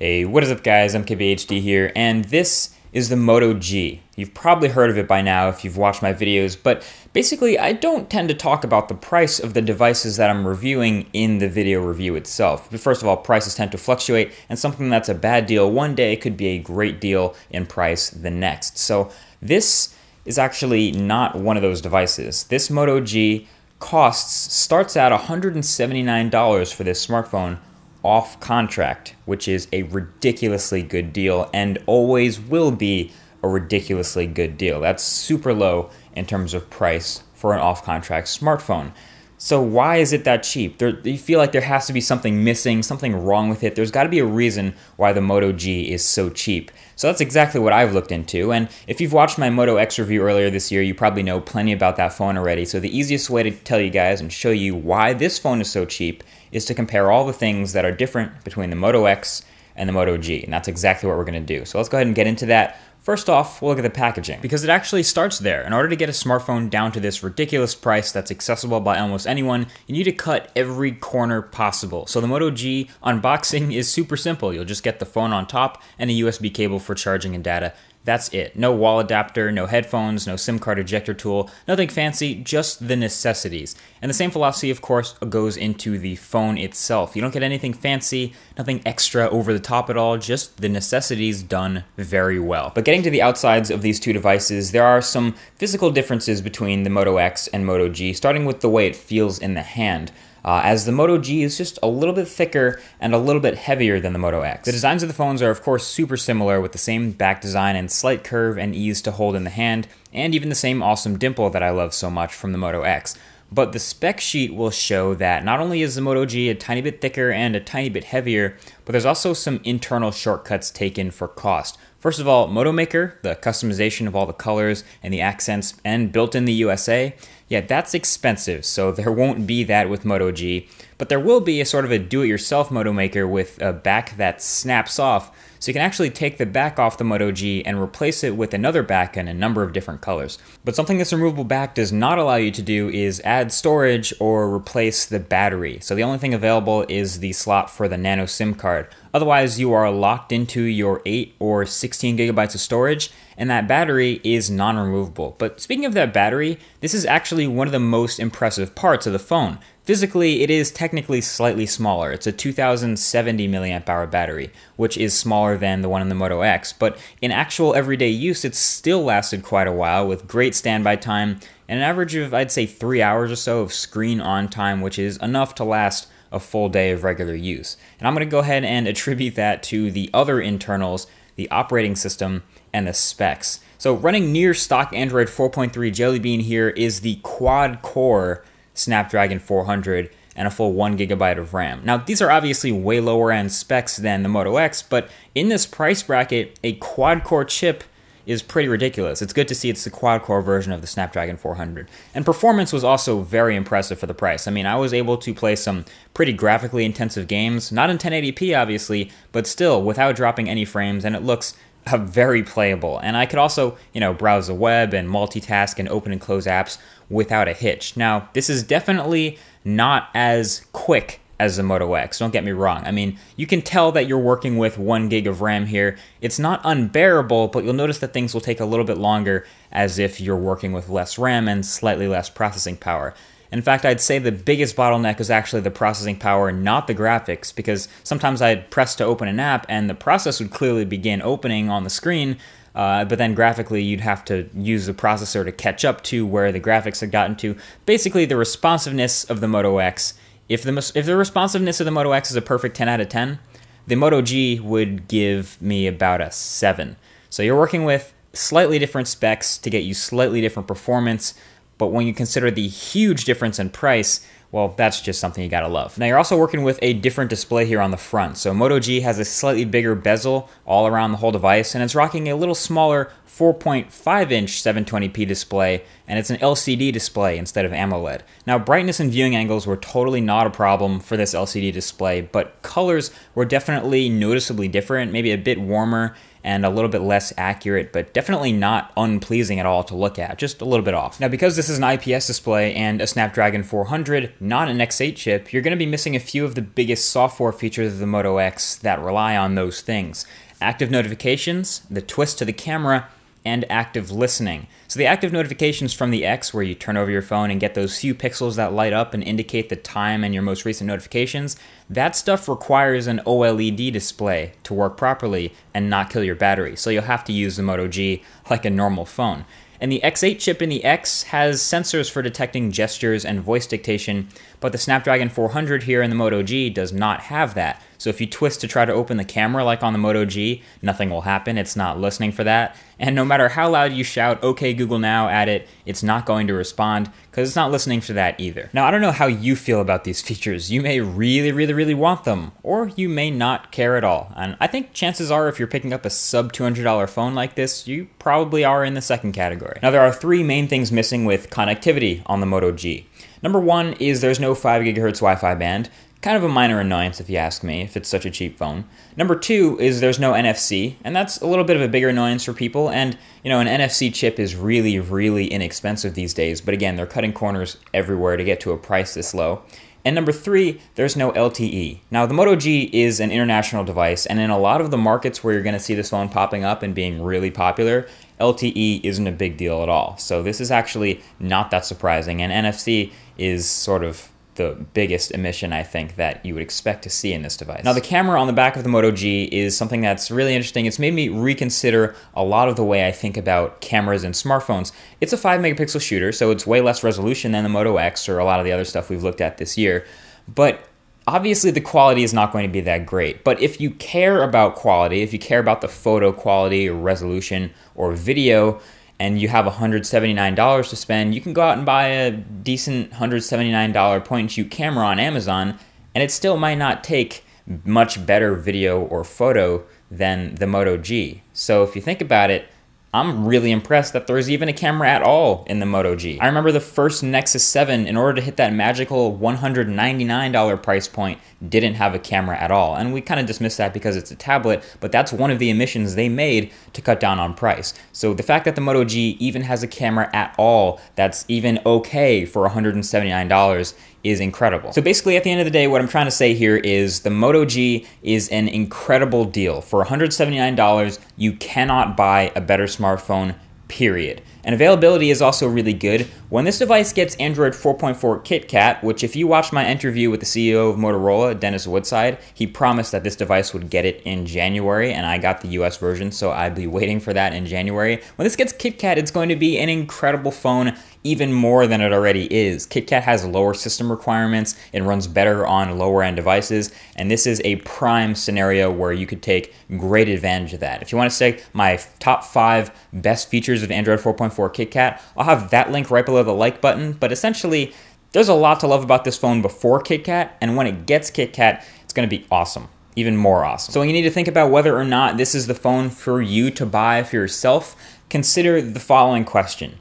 Hey, what is up guys, I'm KBHD here, and this is the Moto G. You've probably heard of it by now if you've watched my videos, but basically I don't tend to talk about the price of the devices that I'm reviewing in the video review itself. But first of all, prices tend to fluctuate, and something that's a bad deal one day could be a great deal in price the next. So this is actually not one of those devices. This Moto G starts at $179 for this smartphone off contract, which is a ridiculously good deal and always will be a ridiculously good deal. That's super low in terms of price for an off-contract smartphone. So why is it that cheap? You feel like there has to be something missing, something wrong with it. There's got to be a reason why the Moto G is so cheap. So that's exactly what I've looked into. And if you've watched my Moto X review earlier this year, you probably know plenty about that phone already. So the easiest way to tell you guys and show you why this phone is so cheap is to compare all the things that are different between the Moto X and the Moto G. And that's exactly what we're going to do. So let's go ahead and get into that. First off, we'll look at the packaging, because it actually starts there. In order to get a smartphone down to this ridiculous price that's accessible by almost anyone, you need to cut every corner possible. So the Moto G unboxing is super simple. You'll just get the phone on top and a USB cable for charging and data. That's it. No wall adapter, no headphones, no SIM card ejector tool, nothing fancy, just the necessities. And the same philosophy, of course, goes into the phone itself. You don't get anything fancy, nothing extra over the top at all, just the necessities done very well. But getting to the outsides of these two devices, there are some physical differences between the Moto X and Moto G, starting with the way it feels in the hand. As the Moto G is just a little bit thicker and a little bit heavier than the Moto X. The designs of the phones are of course super similar, with the same back design and slight curve and ease to hold in the hand, and even the same awesome dimple that I love so much from the Moto X. But the spec sheet will show that not only is the Moto G a tiny bit thicker and a tiny bit heavier, but there's also some internal shortcuts taken for cost. First of all, Moto Maker, the customization of all the colors and the accents, and built in the USA, yeah, that's expensive, so there won't be that with Moto G, but there will be a sort of a do-it-yourself Moto Maker with a back that snaps off, so you can actually take the back off the Moto G and replace it with another back in a number of different colors. But something this removable back does not allow you to do is add storage or replace the battery. So the only thing available is the slot for the nano SIM card. Otherwise, you are locked into your 8 or 16 gigabytes of storage, and that battery is non-removable. But speaking of that battery, this is actually one of the most impressive parts of the phone. Physically, it is technically slightly smaller. It's a 2070 milliamp hour battery, which is smaller than the one in the Moto X, but in actual everyday use, it's still lasted quite a while with great standby time and an average of, I'd say, 3 hours or so of screen on time, which is enough to last a full day of regular use. And I'm going to go ahead and attribute that to the other internals, the operating system, and the specs. So running near stock Android 4.3 Jelly Bean here is the quad-core Snapdragon 400 and a full 1 gigabyte of RAM. Now, these are obviously way lower end specs than the Moto X, but in this price bracket, a quad-core chip is pretty ridiculous. It's good to see it's the quad-core version of the Snapdragon 400. And performance was also very impressive for the price. I mean, I was able to play some pretty graphically intensive games, not in 1080p obviously, but still without dropping any frames, and it looks very playable. And I could also, browse the web and multitask and open and close apps without a hitch. Now, this is definitely not as quick as the Moto X, don't get me wrong. I mean, you can tell that you're working with 1 gig of RAM here. It's not unbearable, but you'll notice that things will take a little bit longer as if you're working with less RAM and slightly less processing power. In fact, I'd say the biggest bottleneck is actually the processing power, not the graphics, because sometimes I'd press to open an app and the process would clearly begin opening on the screen, but then graphically you'd have to use the processor to catch up to where the graphics had gotten to. Basically, the responsiveness of the Moto X, if the responsiveness of the Moto X is a perfect 10 out of 10, the Moto G would give me about a 7. So you're working with slightly different specs to get you slightly different performance, but when you consider the huge difference in price, well, that's just something you gotta love. Now, you're also working with a different display here on the front. So Moto G has a slightly bigger bezel all around the whole device, and it's rocking a little smaller 4.5-inch 720p display, and it's an LCD display instead of AMOLED. Now, brightness and viewing angles were totally not a problem for this LCD display, but colors were definitely noticeably different, maybe a bit warmer, and a little bit less accurate, but definitely not unpleasing at all to look at, just a little bit off. Now, because this is an IPS display and a Snapdragon 400, not an X8 chip, you're going to be missing a few of the biggest software features of the Moto X that rely on those things. Active notifications, the twist to the camera, and active listening. So the active notifications from the X, where you turn over your phone and get those few pixels that light up and indicate the time and your most recent notifications, that stuff requires an OLED display to work properly and not kill your battery. So you'll have to use the Moto G like a normal phone. And the X8 chip in the X has sensors for detecting gestures and voice dictation, but the Snapdragon 400 here in the Moto G does not have that. So if you twist to try to open the camera like on the Moto G, nothing will happen. It's not listening for that. And no matter how loud you shout, "Okay, Google Now" at it, it's not going to respond because it's not listening for that either. Now, I don't know how you feel about these features. You may really want them, or you may not care at all. And I think chances are if you're picking up a sub $200 phone like this, you probably are in the second category. Now, there are three main things missing with connectivity on the Moto G. Number one is there's no 5 GHz Wi-Fi band. Kind of a minor annoyance if you ask me, if it's such a cheap phone. Number two is there's no NFC, and that's a little bit of a bigger annoyance for people, and you know, an NFC chip is really inexpensive these days, but again, they're cutting corners everywhere to get to a price this low. And number three, there's no LTE. Now, the Moto G is an international device, and in a lot of the markets where you're gonna see this phone popping up and being really popular, LTE isn't a big deal at all. So this is actually not that surprising, and NFC is sort of the biggest emission, I think, that you would expect to see in this device. Now, the camera on the back of the Moto G is something that's really interesting. It's made me reconsider a lot of the way I think about cameras in smartphones. It's a 5-megapixel shooter, so it's way less resolution than the Moto X or a lot of the other stuff we've looked at this year. But obviously, the quality is not going to be that great. But if you care about quality, if you care about the photo quality or resolution or video, and you have $179 to spend, you can go out and buy a decent $179 point-and-shoot camera on Amazon, and it still might not take much better video or photo than the Moto G. So if you think about it, I'm really impressed that there's even a camera at all in the Moto G. I remember the first Nexus 7, in order to hit that magical $199 price point, didn't have a camera at all. And we kind of dismiss that because it's a tablet, but that's one of the omissions they made to cut down on price. So the fact that the Moto G even has a camera at all that's even okay for $179 is incredible. So basically, at the end of the day, what I'm trying to say here is the Moto G is an incredible deal. For $179, you cannot buy a better smartphone, period. And availability is also really good. When this device gets Android 4.4 KitKat, which if you watched my interview with the CEO of Motorola, Dennis Woodside, he promised that this device would get it in January, and I got the US version, so I'd be waiting for that in January. When this gets KitKat, it's going to be an incredible phone, even more than it already is. KitKat has lower system requirements, it runs better on lower end devices, and this is a prime scenario where you could take great advantage of that. If you want to say my top 5 best features of Android 4.4 KitKat, I'll have that link right below the like button, but essentially, there's a lot to love about this phone before KitKat, and when it gets KitKat, it's going to be awesome. Even more awesome. So when you need to think about whether or not this is the phone for you to buy for yourself, consider the following question.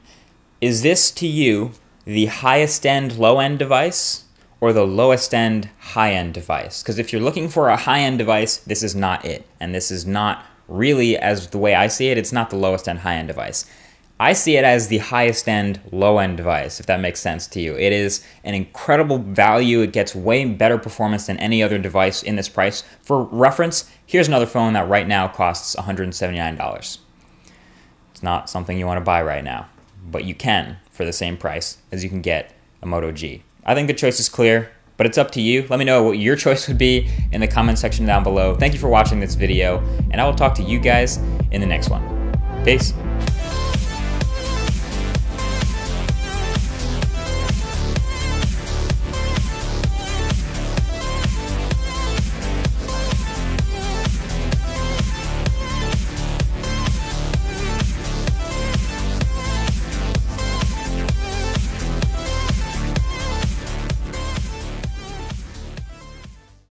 Is this to you the highest end low-end device or the lowest end high-end device? Because if you're looking for a high-end device, this is not it. And this is not really, as the way I see it, it's not the lowest end high-end device. I see it as the highest end low-end device, if that makes sense to you. It is an incredible value. It gets way better performance than any other device in this price. For reference, here's another phone that right now costs $179. It's not something you want to buy right now, but you can for the same price as you can get a Moto G. I think the choice is clear, but it's up to you. Let me know what your choice would be in the comment section down below. Thank you for watching this video, and I will talk to you guys in the next one. Peace.